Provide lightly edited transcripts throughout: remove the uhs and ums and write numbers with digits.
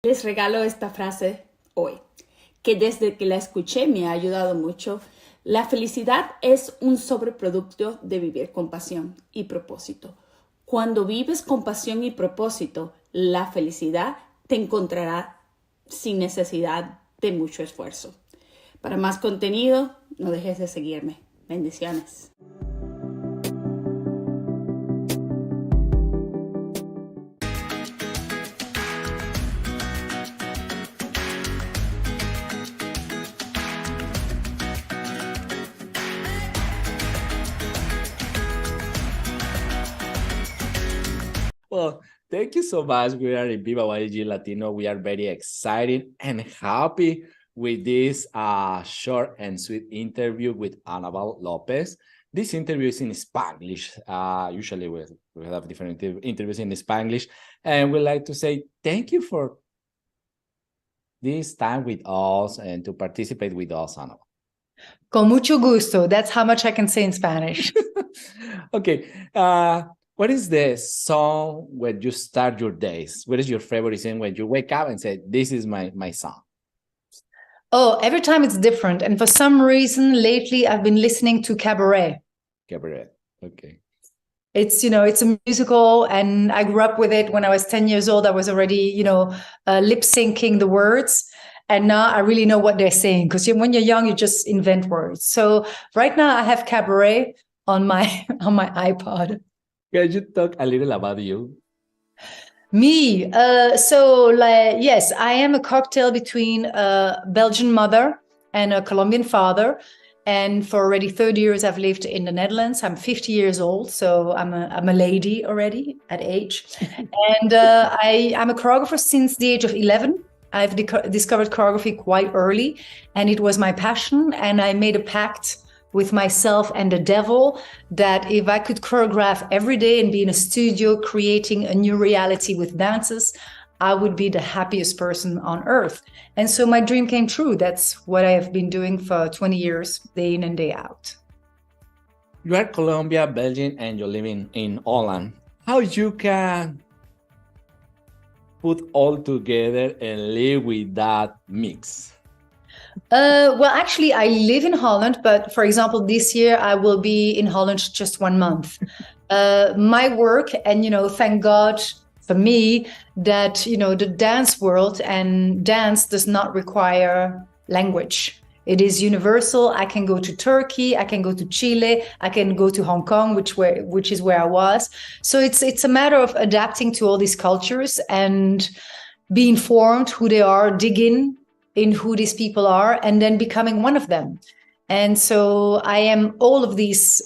les regalo esta frase hoy, que desde que la escuché me ha ayudado mucho. La felicidad es un sobreproducto de vivir con pasión y propósito. Cuando vives con pasión y propósito, la felicidad te encontrará sin necesidad de mucho esfuerzo. Para más contenido, no dejes de seguirme. Bendiciones. Well, thank you so much. We are in Viva Yeg Latino. We are very excited and happy with this short and sweet interview with Annabelle Lopez. This interview is in Spanish. Usually we have different interviews in Spanish. And we'd like to say thank you for this time with us and to participate with us, Annabelle. Con mucho gusto. That's how much I can say in Spanish. Okay. What is the song when you start your days? What is your favorite song when you wake up and say, this is my song? Oh, every time it's different. And for some reason, lately, I've been listening to Cabaret. Cabaret, okay. It's, it's a musical, and I grew up with it. When I was 10 years old, I was already, lip syncing the words. And now I really know what they're saying, because when you're young, you just invent words. So right now I have Cabaret on my iPod. Can you talk a little about you? Me, yes, I am a cocktail between a Belgian mother and a Colombian father. And for already 30 years, I've lived in the Netherlands. I'm 50 years old, so I'm a lady already at age. And I'm a choreographer since the age of 11. I've discovered choreography quite early, and it was my passion. And I made a pact with myself and the devil that if I could choreograph every day and be in a studio creating a new reality with dances, I would be the happiest person on earth. And so my dream came true. That's what I have been doing for 20 years, day in and day out. You are Colombia, Belgium, and you're living in Holland. How you can put all together and live with that mix? Well, actually, I live in Holland, but for example, this year I will be in Holland just 1 month. My work, and thank God for me that the dance world and dance does not require language. It is universal. I can go to Turkey, I can go to Chile, I can go to Hong Kong, which is where I was. So it's a matter of adapting to all these cultures and be informed who they are, dig in who these people are, and then becoming one of them. And so I am all of these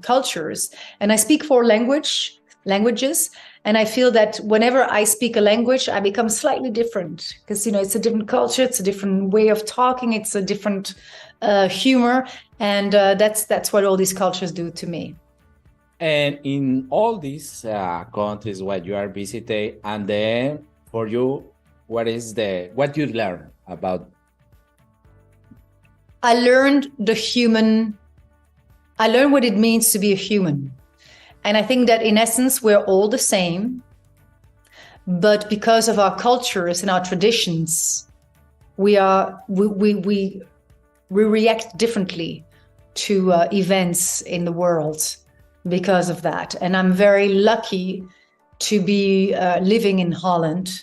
cultures, and I speak 4 languages. And I feel that whenever I speak a language, I become slightly different, because it's a different culture, it's a different way of talking, it's a different humor, and that's what all these cultures do to me. And in all these countries what you are visiting, and then for you, what you learn about? I learned what it means to be a human. And I think that in essence, we're all the same, but because of our cultures and our traditions, we react differently to events in the world because of that. And I'm very lucky to be living in Holland.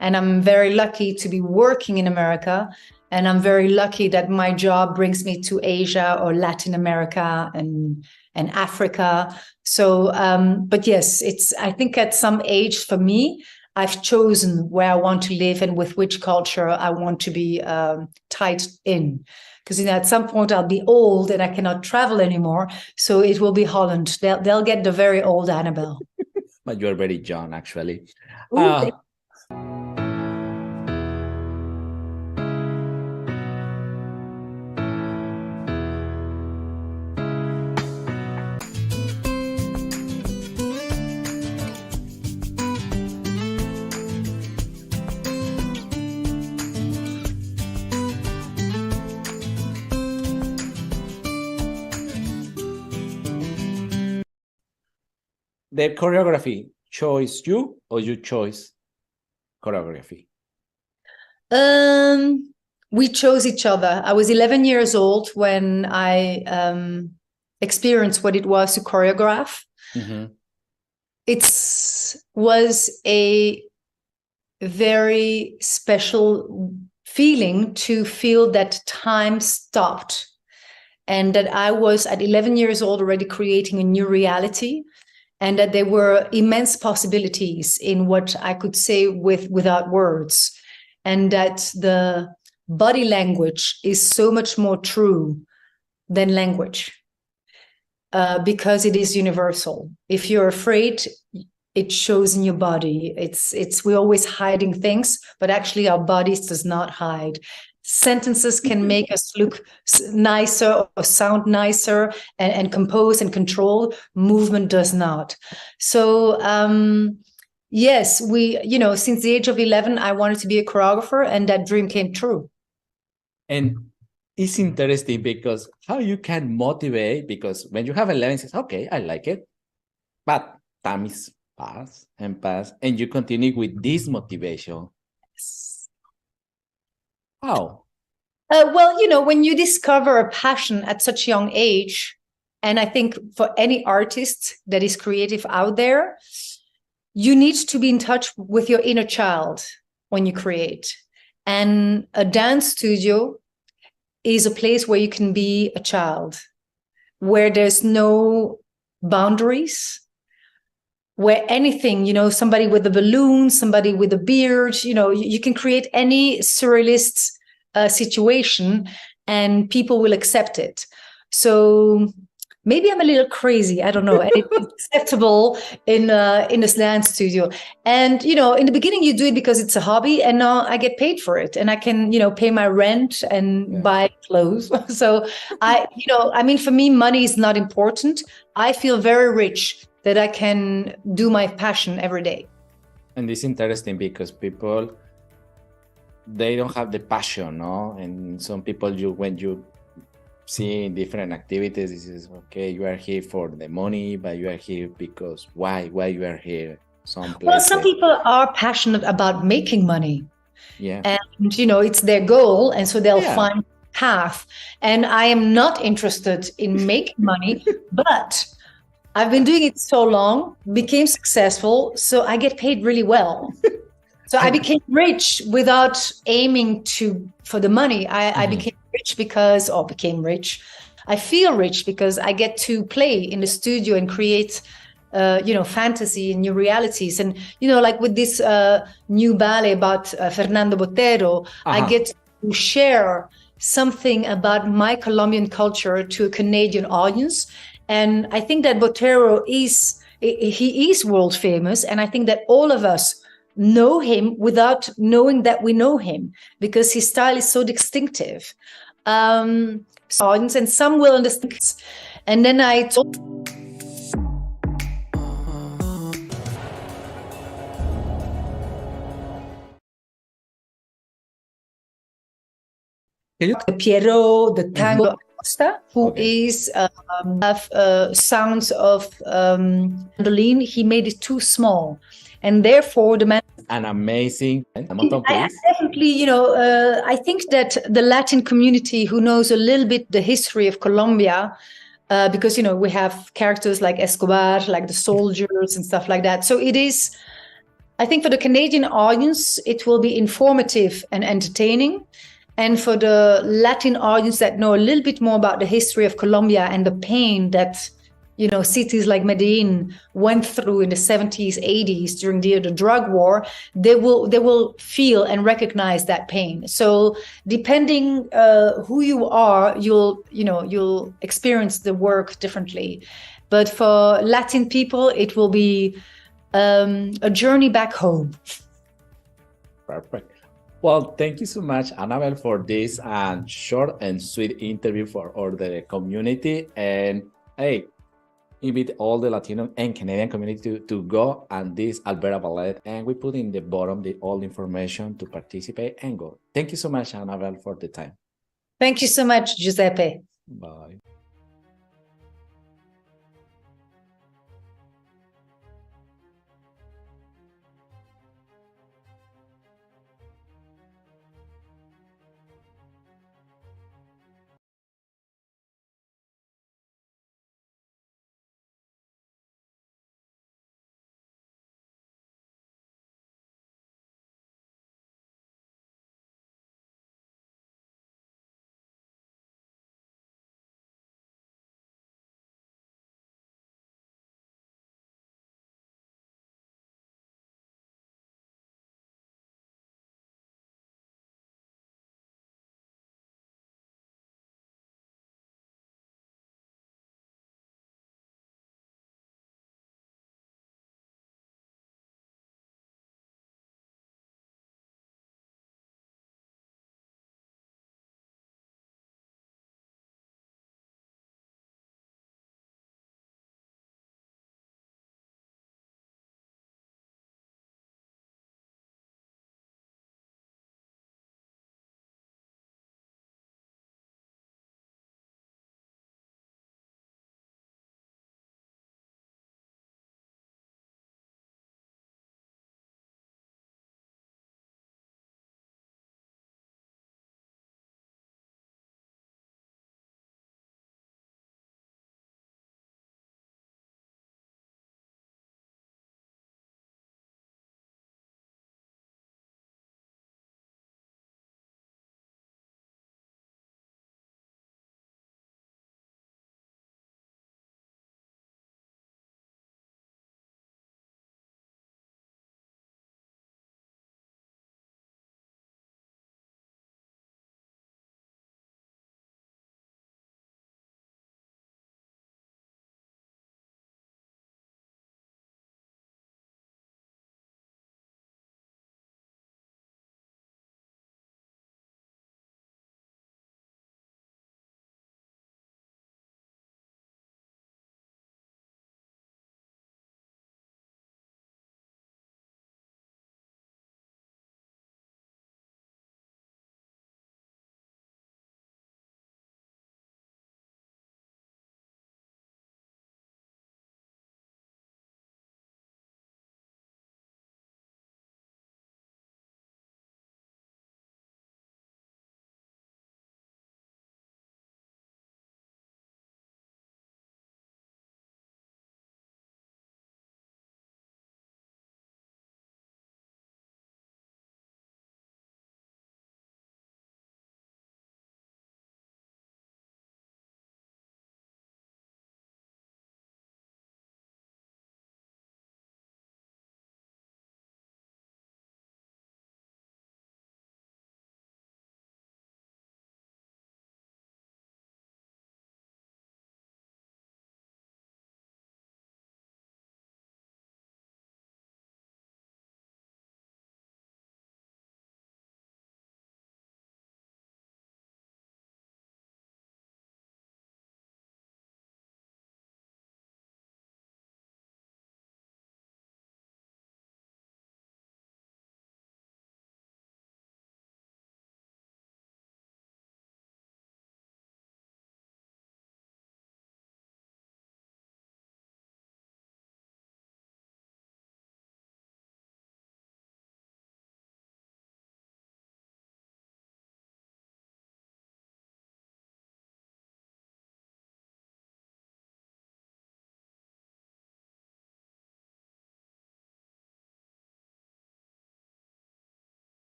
And I'm very lucky to be working in America. And I'm very lucky that my job brings me to Asia or Latin America and Africa. So, but yes, I think at some age for me, I've chosen where I want to live and with which culture I want to be tied in. Because at some point I'll be old and I cannot travel anymore. So it will be Holland. They'll get the very old Annabelle. But you're very young, actually. The choreography chose you or you chose choreography? We chose each other. I was 11 years old when I experienced what it was to choreograph. Mm-hmm. It was a very special feeling to feel that time stopped and that I was at 11 years old already creating a new reality, and that there were immense possibilities in what I could say without words, and that the body language is so much more true than language, because it is universal. If you're afraid, it shows in your body. We're always hiding things, but actually our bodies does not hide. Sentences can make us look nicer or sound nicer and compose and control. Movement does not. So yes, since the age of 11, I wanted to be a choreographer, and that dream came true. And it's interesting because how you can motivate, because when you have 11, says, okay, I like it, but time is pass, and you continue with this motivation. Yes. How? Well, when you discover a passion at such a young age, and I think for any artist that is creative out there, you need to be in touch with your inner child when you create. And a dance studio is a place where you can be a child, where there's no boundaries, where anything, somebody with a balloon, somebody with a beard, you can create any surrealist situation and people will accept it. So maybe I'm a little crazy, I don't know, and it's acceptable in a dance studio. And in the beginning you do it because it's a hobby, and now I get paid for it, and I can pay my rent and buy clothes. So for me, money is not important. I feel very rich that I can do my passion every day. And it's interesting because people, they don't have the passion, no? And some people, when you see different activities, this is okay, you are here for the money, but you are here because why you are here? Well, some people are passionate about making money. Yeah. And it's their goal, and so they'll find a path. And I am not interested in making money, but I've been doing it so long, became successful, so I get paid really well. So I became rich without aiming for the money. I became rich I feel rich because I get to play in the studio and create, fantasy and new realities. And, like with this new ballet about Fernando Botero, I get to share something about my Colombian culture to a Canadian audience. And I think that Botero is world famous. And I think that all of us know him without knowing that we know him, because his style is so distinctive. And some will understand. And then I told Piero, the tango who is sounds of mandolin. He made it too small, and therefore the man. An amazing. Definitely, I think that the Latin community who knows a little bit the history of Colombia, because we have characters like Escobar, like the soldiers and stuff like that. So it is. I think for the Canadian audience, it will be informative and entertaining. And for the Latin audience that know a little bit more about the history of Colombia and the pain that, cities like Medellin went through in the 70s, 80s during the drug war, they will feel and recognize that pain. So depending who you are, you'll experience the work differently. But for Latin people, it will be a journey back home. Perfect. Well, thank you so much, Annabelle, for this short and sweet interview for all the community. And hey, invite all the Latino and Canadian community to go and this Alberta Ballet. And we put in the bottom all the information to participate and go. Thank you so much, Annabelle, for the time. Thank you so much, Giuseppe. Bye.